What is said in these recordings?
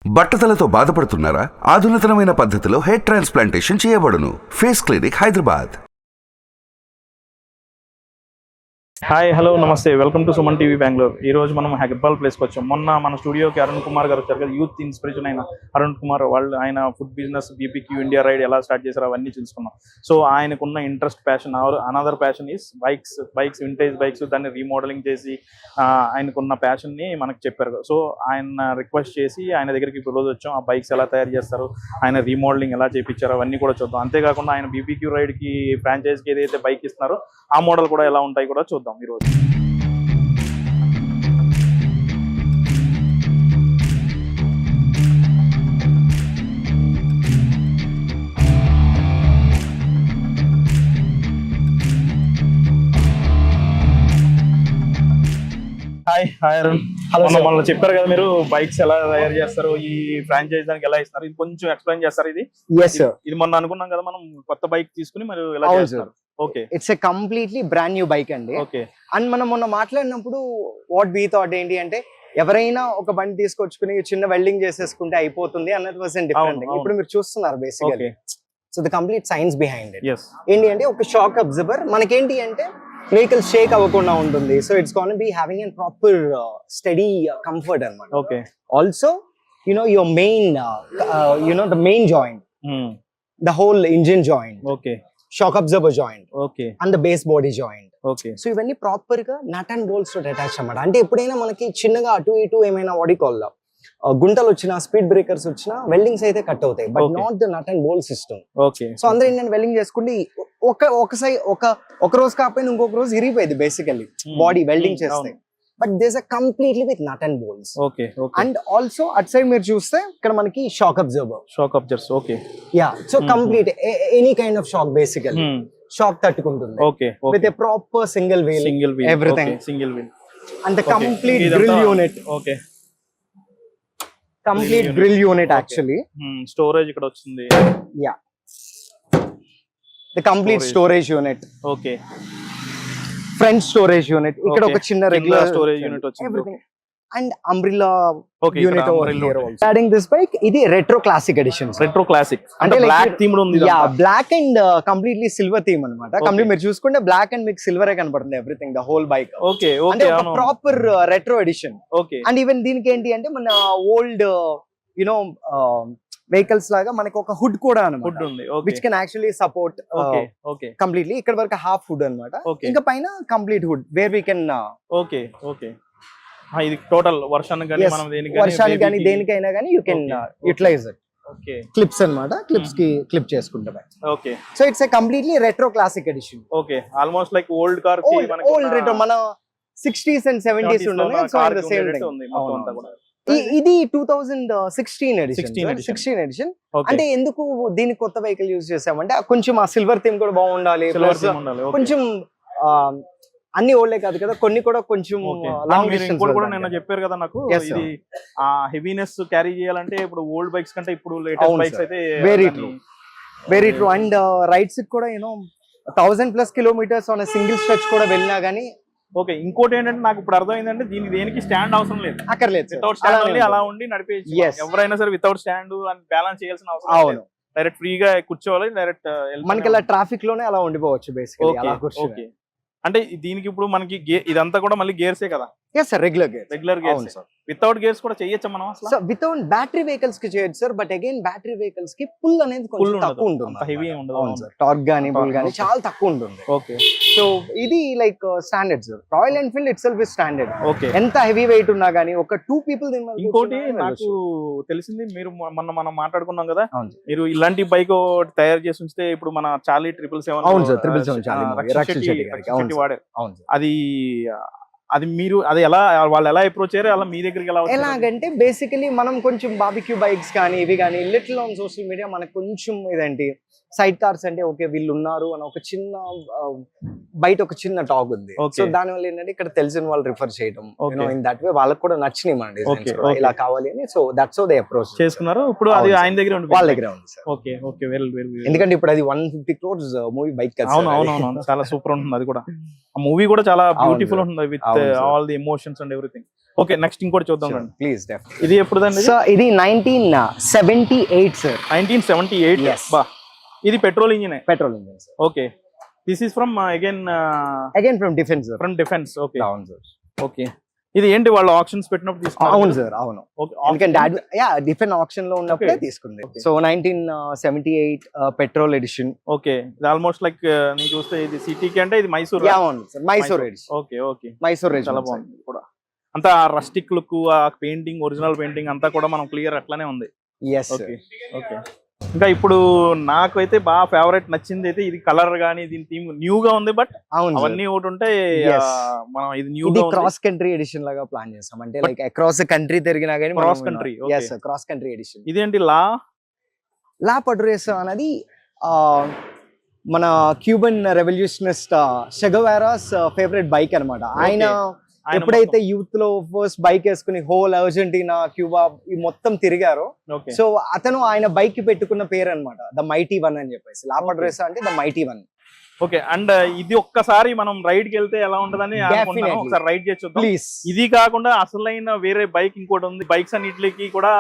బట్టతలతో బాధపడుతున్నారా? ఆధునితనమైన పద్ధతిలో హెయిర్ ట్రాన్స్ప్లాంటేషన్ చేయబడును. Face clinic, Hyderabad. Hi hello నమస్తే, welcome to Suman TV Bengaluru. ఈ రోజు మనం హెగ్బాల్ ప్లేస్కి వచ్చాం. మొన్న మన స్టూడియోకి అరుణ్ కుమార్ గారు వచ్చారు కదా, యూత్ ఇన్స్పిరేషన్ అయిన అరుణ్ కుమార్. ఆయన food business BBQ India ride ఎలా స్టార్ట్ చేశారో అవన్నీ తెలుసుకున్నాం. సో ఆయనకున్న interest, passion, another passion is bikes vintage bikes. దాన్ని రీమోడలింగ్ చేసి ఆయనకున్న ప్యాషన్ని మనకు చెప్పారు. సో ఆయన రిక్వెస్ట్ చేసి ఆయన దగ్గరికి ఇప్పుడు రోజు వచ్చాం. ఆ బైక్స్ ఎలా తయారు చేస్తారు, ఆయన రీమోడలింగ్ ఎలా చేయించారో అవన్నీ కూడా చూద్దాం. అంతేకాకుండా ఆయన బీపీక్యూ రైడ్కి ఫ్రాంచైజ్కి ఏదైతే బైక్ ఇస్తున్నారో ఆ మోడల్ కూడా ఎలా ఉంటాయి కూడా చూద్దాం ఈరోజు. హాయ్ అరుణ్. మళ్ళీ చెప్పారు కదా మీరు బైక్స్ ఎలా తయారు చేస్తారు, ఈ ఫ్రాంచైజ్ దానికి ఎలా ఇస్తారు, ఇది కొంచెం ఎక్స్ప్లెయిన్ చేస్తారు. ఇది మొన్న అనుకున్నాం కదా మనం, కొత్త బైక్ తీసుకుని మరి ఎలా చేస్తారు? Okay, it's a completely brand new bike అండి. ఓకే. అండ్ మనం మొన్న మాట్లాడినప్పుడు వాట్ వీ థాట్ ఏంటి అంటే, ఎవరైనా ఒక బండి తీసుకొచ్చుకుని చిన్న వెల్డింగ్ చేసేసుకుంటే అయిపోతుంది అన్నది వాజ్ డిఫరెంట్. ఇప్పుడు మీరు చూస్తున్నారు basically. So the complete science behind it ఏంటి అంటే, ఒక షాక్ అబ్జర్వర్ మనకేంటి అంటే వెహికల్ షేక్ అవ్వకుండా ఉంటుంది. So it's gonna be having an proper steady comfort అన్నమాట. Okay. Also your main the main joint, the whole engine joint, okay, shock absorber joint, okay, and the base body joint. Okay. So ఇవన్నీ proper గా nut and bolts తో attach అన్నమాట. అంటే ఎప్పుడైనా మనకి చిన్నగా అటు ఇటు ఏమైనా వాడికోల్లా గుంటలు వచ్చినా, స్పీడ్ బ్రేకర్స్ వచ్చినా వెల్డింగ్స్ అయితే కట్ అవుతాయి, but not the nut and bolt system. Okay. So అందరూ ఏంటంటే వెల్డింగ్ చేసుకుంటే ఒక రోజు కాకపోయినా ఇంకొక రోజు ఇరిగిపోయింది బేసికల్లీ బాడీ వెల్డింగ్ చేస్తే. But these are completely with nut and bolts. Okay. And also at side మీరు చూస్తే ఇక్కడ మనకి shock absorber. Okay. Yeah, so complete any kind of shock basically shock తట్టుకుంటుంది. Okay. With a proper single wheel, everything single wheel. And complete grill unit. Okay. Complete grill unit actually. Storage ఇక్కడ వస్తుంది. Yeah, the complete storage unit. Okay. Front storage unit, ఇక్కడ ఒక చిన్న regular storage unit వచ్చింది. Everything. And umbrella unit over here also. Adding this bike, ఇది retro classic edition. Retro classic అంటే black theme ఉంది. Yeah, black and completely silver theme అన్నమాట. Complete మీరు చూసుకుంటే బ్లాక్ అండ్ మీకు సిల్వరే కనబడుతుంది everything, the whole bike. Okay. అంటే ఒక proper retro edition. Okay. And even దీనికి ఏంటి అంటే, మన ఓల్డ్ వెహికల్స్ లాగా మనకి ఒక హుడ్ కూడా అన్నమాట, which can actually support completely. ఇక్కడ వరకు హాఫ్ హుడ్ అన్నమాట, ఇంకా పైన complete hood where we can. Okay. Okay. ఇది టోటల్ వర్షానికి కానీ దేనికైనా కానీ you can utilize it. Okay. Clips అన్నమాట, క్లిప్స్ కి క్లిప్ చేసుకుంటాం. Okay. So it's a completely retro classic edition. Okay. Almost like old car, old retro, మన 60s and 70s ఉంటుంది. So the same thing. ఇది 2016 ఎడిషన్. అంటే ఎందుకు దీని కొత్త వెహికల్ యూజ్ చేసామంటే, కొంచెం ఆ సిల్వర్ థీమ్ కూడా బాగుండాలి, కొంచెం అన్ని ఓల్డే కాదు కదా, కొన్ని కూడా కొంచెం లాంగ్ డిస్టెన్స్ కూడా నిన్న చెప్పారు కదా నాకు. ఇది ఆ హెవీనెస్ క్యారీ చేయాలంటే ఇప్పుడు ఓల్డ్ బైక్స్ కంటే ఇప్పుడు లేటెస్ట్ బైక్స్ అయితే వెరీ ట్రూ. అండ్ రైడ్స్ కూడా 1000+ కిలోమీటర్స్ ఆన్ సింగిల్ స్ట్రెచ్ కూడా వెళ్ళినా గానీ. ఓకే. ఇంకోటి ఏంటంటే, నాకు ఇప్పుడు అర్థమైందంటే దేనికి స్టాండ్ అవసరం లేదు, అక్కర్లేదు. వితౌట్ స్టాండ్ అలా ఉండి నడిపేయచ్చు. ఎవరైనా సరే వితౌట్ స్టాండ్ అని బ్యాలెన్స్ చేయాల్సిన అవసరం లేదు. డైరెక్ట్ ఫ్రీగా కూర్చోవాలి, డైరెక్ట్ మనకి అలా ట్రాఫిక్ లోనే అలా ఉండిపోవచ్చు బేసికల్లీ. ఓకే. అంటే దీనికి ఇప్పుడు మనకి ఇదంతా కూడా మళ్ళీ గేర్సే కదా? yes sir, regular gears. Without gears కూడా చేయొచ్చా మనం అసలు? సో వితౌట్ బ్యాటరీ వెహికల్స్ కి చేయొచ్చు sir, but again battery vehicles కి పుల్ అనేది కొంచెం తక్కువ ఉంటుంది, హెవీ ఉండదు. టార్క్ గానీ పుల్ గానీ చాలా తక్కువ ఉంటుంది. ఓకే. సో ఇది like standard sir. Royal Enfield it self is standard. Okay. ఎంత హెవీ వెయిట్ ఉన్నా గానీ ఒక 2 people. ఇంకోటి నాకు తెలిసింది, మీరు మనం మాట్లాడుకున్నాం కదా, మీరు ఇలాంటి బైక్ తయారు చేసి ఉంచితే ఇప్పుడు మన చార్లీ 777. అవును సార్, 777 వాడారు. అది మీరు అది వాళ్ళు ఎలా అప్రోచ్ అయ్యారు, అలా మీ దగ్గరికి ఎలాగంటే బేసికలీ మనం కొంచెం బార్బిక్యూ బైక్స్ కానీ ఇవి కానీ లిటిల్ ఆన్ సోషల్ మీడియా మనకు కొంచెం ఇదేంటి సైడ్ కార్స్ అంటే ఓకే వీళ్ళు ఉన్నారు అని ఒక చిన్న బయట ఒక చిన్న టాక్ ఉంది. Okay. సో దాని వల్ల ఏంటంటే ఇక్కడ తెలిసిన వాళ్ళు రిఫర్ చేయడం Okay. ఇన్ దట్ వే వాళ్ళకి కూడా నచ్చినాయి మన Okay, డిజైన్స్ okay. ఇలా కావాలి అని. So that's how they approach చేసుకున్నారు. ఇప్పుడు అది అవును ఆయన దగ్గర వాళ్ళ దగ్గర ఉంది sir. Okay okay well well. ఎందుకంటే ఇప్పుడు అది 150 crores మూవీ బైక్ కదా. అవును అవును అవును చాలా సూపర్ ఉంటుంది అది కూడా. ఆ మూవీ కూడా చాలా బ్యూటిఫుల్ ఉంటుంది విత్ అవును sir. All the emotions and everything. Okay next ఇంకోటి చూద్దాం రండి. ప్లీజ్ ఇది ఎప్పుడుదండి? సో ఇది 1978 సార్. 1978. Yes. బా ఇది petrol engine. Petrol engine sir. Okay this is from again from defence sir. From defence. Okay అవును సార్. ఓకే ఇది ఏంటి వాళ్ళు ఆప్షన్స్ పెట్టినప్పుడు తీసుకున్నారు? అవును సార్ అవును. ఓకే ఎందుకంటే డిఫెన్స్ ఆప్షన్ లో ఉన్నప్పుడే Okay. తీసుకుంది. Okay. So 1978 petrol edition. Okay ఇది ఆల్మోస్ట్ లైక్ నేను చూస్తే ఇది సిటీకి అంటే ఇది మైసూర్. అవును sir Mysore edition. Okay okay Mysore చాలా ఎడిషన్ బాగుంది కూడా. అంతా రస్టిక్ లుక్, ఆ పెయింటింగ్, ఒరిజినల్ పెయింటింగ్ అంతా కూడా మనం క్లియర్ అట్లానే ఉంది. Yes okay okay. ఇంకా ఇప్పుడు నాకైతే బాగా ఫేవరెట్ నచ్చింది అయితే ఇది కలర్ గానీ దీని థీమ్ న్యూ గా ఉంది. బట్ అవును sir. అవన్నీ ఒకటి ఉంటే Yes. మనం ఇది న్యూ ఇది గా ఉంది. క్రాస్ కంట్రీ ఎడిషన్ లాగా ప్లాన్ చేసాం. అంటే But- లైక్ అక్రాస్ కంట్రీ తిరిగినా కానీ Cross country, okay. Yes cross country edition. ఇదేంటి లా లా పడ్రేస్ అనేది మన Cuban revolutionist Che Guevara's favourite bike అన్నమాట. ఆయన ఆయన ఎప్పుడైతే యూత్ లో ఫస్ట్ బైక్ వేసుకుని హోల్ అర్జెంటీనా, క్యూబా ఈ మొత్తం తిరిగారో, ఓకే సో అతను ఆయన బైక్ కి పెట్టుకున్న పేరు అన్నమాట ద మైటీ వన్ అని చెప్పేసి. లా Okay. పడ్రేస్ అంటే the mighty one. Okay. And ఇది ఒక్కసారి మనం రైడ్ కి వెళ్తే ఎలా ఉంటదని అనుకుంటున్నాను. Definitely. ఒకసారి రైడ్ చేసి చూద్దాం. ప్లీజ్. ఇది కాకుండా అసలైన వేరే బైక్ ఇంకోటి ఉంది. బైక్స్ అన్నిటికి కూడా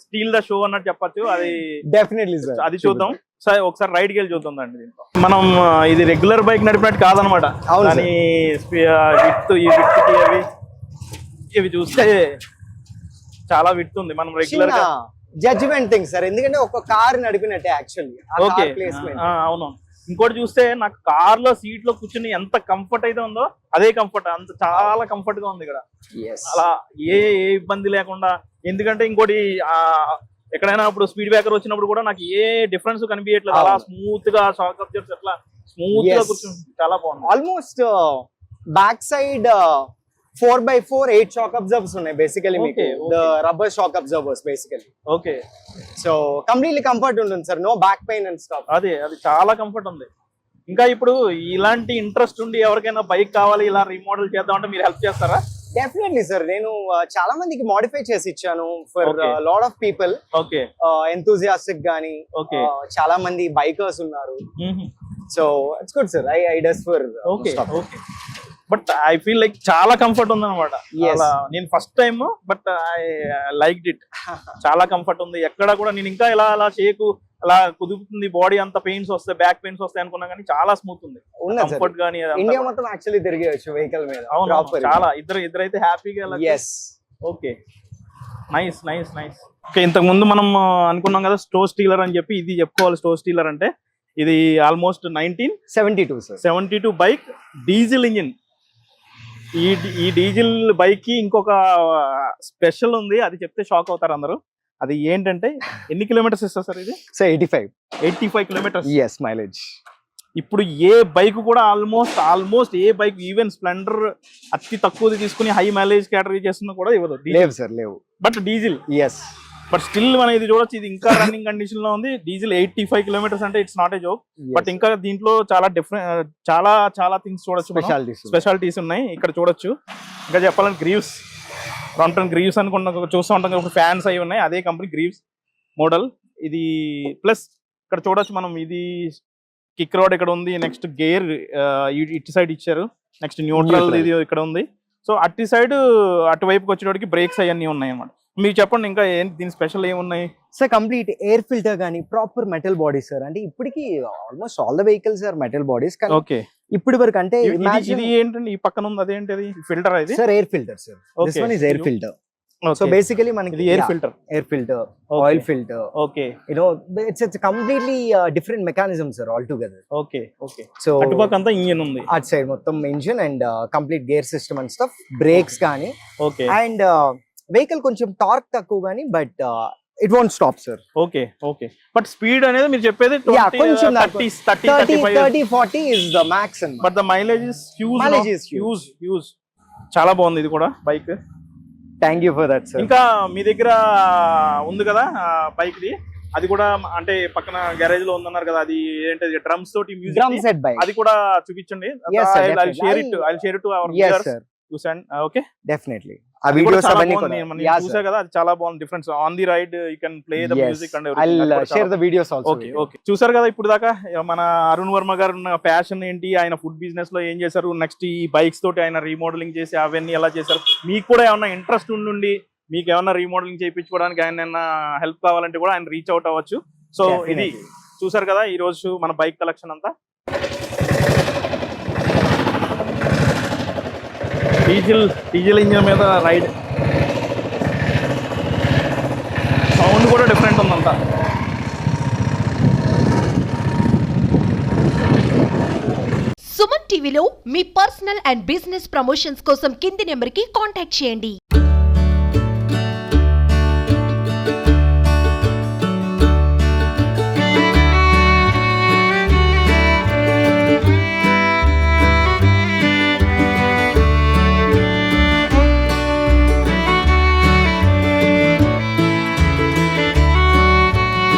స్టీల్ ద షో అన్నట్టు చెప్పొచ్చు. అది డెఫినెట్లీ సార్. అది చూద్దాం. సరే ఒకసారి రైడ్కి వెళ్ళి చూద్దాం అండి. దీంట్లో మనం ఇది రెగ్యులర్ బైక్ నడిపినట్టు కాదనమాట. అవును కానీ ఇవి చూస్తే చాలా విత్ ఉంది. మనం రెగ్యులర్ గా జడ్జిమెంట్ థింగ్ సార్. ఎందుకంటే ఒక కార్ నడిపినట్టే యాక్చువల్లీ ఓకే ప్లేస్మెంట్. అవును. ఇంకోటి చూస్తే నాకు కార్ లో సీట్ లో కూర్చుని ఎంత కంఫర్ట్ అయితే ఉందో అదే కంఫర్ట్, అంత చాలా కంఫర్ట్ గా ఉంది ఇక్కడ. అలా ఏ ఇబ్బంది లేకుండా. ఎందుకంటే ఇంకోటి ఎక్కడైనా ఇప్పుడు స్పీడ్ బ్రేకర్ వచ్చినప్పుడు కూడా నాకు ఏ డిఫరెన్స్ కనిపించట్లేదు. అలా స్మూత్ గా షాక్ అబ్జర్వ్స్ అట్లా స్మూత్ గా కూర్చుంది. చాలా బాగుంది. Almost back side 4x4 8 shock absorbers ఉన్నాయి బేసికలీ. మీకు rubber shock absorbers basically. Okay so completely comfort ఉంటుంది sir. No back pain and stuff. అది చాలా కంఫర్ట్ ఉంది. ఇంకా ఇప్పుడు ఇలాంటి ఇంట్రెస్ట్ ఉండి ఎవరికైనా బైక్ కావాలి ఇలా రీమోడల్ చేద్దామంటే మీరు హెల్ప్ చేస్తారా? Definitely sir. నేను చాలా మందికి మోడిఫై చేసి ఇచ్చాను for Okay. Lot of people. Okay enthusiastic గానీ ఓకే చాలా మంది బైకర్స్ ఉన్నారు. So it's good sir. I does for okay okay. But I feel like చాలా కంఫర్ట్ ఉంది అనమాట. Yes. నేను first time but I like it. చాలా కంఫర్ట్ ఉంది. ఎక్కడ కూడా నేను ఇంకా ఇలా షేక్ అలా కుదుపుతుంది బాడీ, అంత పెయిన్స్ వస్తాయి, బ్యాక్ పెయిన్స్ వస్తాయి అనుకున్నా కానీ చాలా స్మూత్ ఉంది. ఉన్నది సార్. కంఫర్ట్ గానీ ఇండియా మొత్తం యాక్చువల్లీ తిరిగేయచ్చు వెహికల్ మీద. అవును Proper. చాలా ఇద్దరైతే హ్యాపీగా. Yes. Okay nice nice nice. Okay ఇంతకు ముందు మనం అనుకున్నాం కదా స్టో స్టీలర్ అని చెప్పి. ఇది చెప్పుకోవాలి. స్టో స్టీలర్ అంటే ఇది almost 1972 sir. 72 bike, diesel engine. ఈ డీజిల్ బైక్ కి ఇంకొక స్పెషల్ ఉంది. అది చెప్తే షాక్ అవుతారు అందరూ. అది ఏంటంటే ఎన్ని కిలోమీటర్స్ ఇస్తారు సార్ ఇది? So 85 kilometres. Yes mileage. ఇప్పుడు ఏ బైక్ కూడా ఆల్మోస్ట్ ఏ బైక్ ఈవెన్ స్ప్లెండర్ అతి తక్కువది తీసుకుని హై మైలేజ్ కేటరీ చేస్తున్నా కూడా ఇవ్వదు. లేవు సార్ లేవు. But diesel. Yes. But still మనం ఇది చూడొచ్చు. ఇది ఇంకా రన్నింగ్ కండిషన్ లో ఉంది. డీజిల్ 85 కిలోమీటర్స్ అంటే it's not a joke. But ఇంకా దీంట్లో చాలా డిఫరెంట్ చాలా థింగ్స్ చూడొచ్చు. స్పెషాలిటీస్ ఉన్నాయి ఇక్కడ చూడొచ్చు. ఇంకా చెప్పాలంటే గ్రీవ్స్, రాంప్టన్ గ్రీవ్స్ అనుకున్న చూస్తూ ఉంటాం. ఇప్పుడు ఫ్యాన్స్ అవి ఉన్నాయి. అదే కంపెనీ గ్రీవ్స్ మోడల్ ఇది. ప్లస్ ఇక్కడ చూడొచ్చు మనం. ఇది కిక్ రోడ్ ఇక్కడ ఉంది. నెక్స్ట్ గేర్ ఇటు సైడ్ ఇచ్చారు. నెక్స్ట్ న్యూట్రల్ ఇది ఇక్కడ ఉంది. సో అటు సైడ్ అటువైపుకి వచ్చేటోడికి బ్రేక్స్ అవన్నీ ఉన్నాయి అన్నమాట. మీరు చెప్పండి ఇంకా దీని స్పెషల్ ఏమున్నాయి సార్? కంప్లీట్ ఎయిర్ ఫిల్టర్ గానీ ప్రాపర్ మెటల్ బాడీ సార్. అంటే ఇప్పటికి almost all the vehicles are metal bodies. Okay ఇప్పటి వరకు అంటే ఇది ఏంటండి ఈ పక్కన ఉంది అదేంటి? ఫిల్టర్ ఇది sir. Air filter sir. This one is air filter. So basically మనకి air filter, oil filter. Okay it's completely different mechanism sir altogether. Okay okay. So అటుపక్క అంతా ఇంజిన్ ఉంది. అటు సైడ్ మొత్తం engine and complete gear system and stuff. Brakes కానీ. Okay. And vehicle కొంచెం torque తక్కువ కానీ but it won't stop sir. Okay okay. But speed అనేది మీరు చెప్పేది 30-40 is the max. But the mileage is huge. చాలా బాగుంది ఇది కూడా bike. Thank you for that sir. ఇంకా మీ దగ్గర ఉంది కదా బైక్ ది, అది కూడా అంటే పక్కన గ్యారేజ్ లో ఉందన్నారు కదా, అది ఏంటది డ్రమ్స్ తోటి డ్రమ్ మ్యూజిక్, సెట్ బైక్. అది కూడా చూపించండి. Yes, sir, share it to our yes viewers sir, చూసాను. ఓకే, definitely ఆ వీడియోస్ అవన్నీ కూడా yeah చూసా sir, కదా, అది చాలా బాగుంది. Difference on the ride you can play the yes, music and I'll share the videos also okay with you. Okay చూసారు కదా ఇప్పుడు దాకా మన అరుణ్ వర్మ గారు ప్యాషన్ ఏంటి, ఆయన ఫుడ్ బిజినెస్ లో ఏం చేశారు, నెక్స్ట్ ఈ బైక్స్ తోటి ఆయన రీమోడలింగ్ చేసి అవన్నీ ఎలా చేశారు. మీకు కూడా ఏమన్నా ఇంట్రెస్ట్ ఉండి మీకు ఏమన్నా రీమోడలింగ్ చేయించుకోవడానికి ఆయన హెల్ప్ కావాలంటే కూడా ఆయన రీచ్ అవుట్ అవ్వచ్చు. సో ఇది Definitely. చూసారు కదా ఈ రోజు మన బైక్ కలెక్షన్ అంతా. డీజిల్ ఇంజిన్ మీద రైడ్, సౌండ్ కూడా డిఫరెంట్ ఉందంతా. సుమన్ టీవీలో మీ పర్సనల్ అండ్ బిజినెస్ ప్రమోషన్స్ కోసం కింది నెంబర్కి కాంటాక్ట్ చేయండి.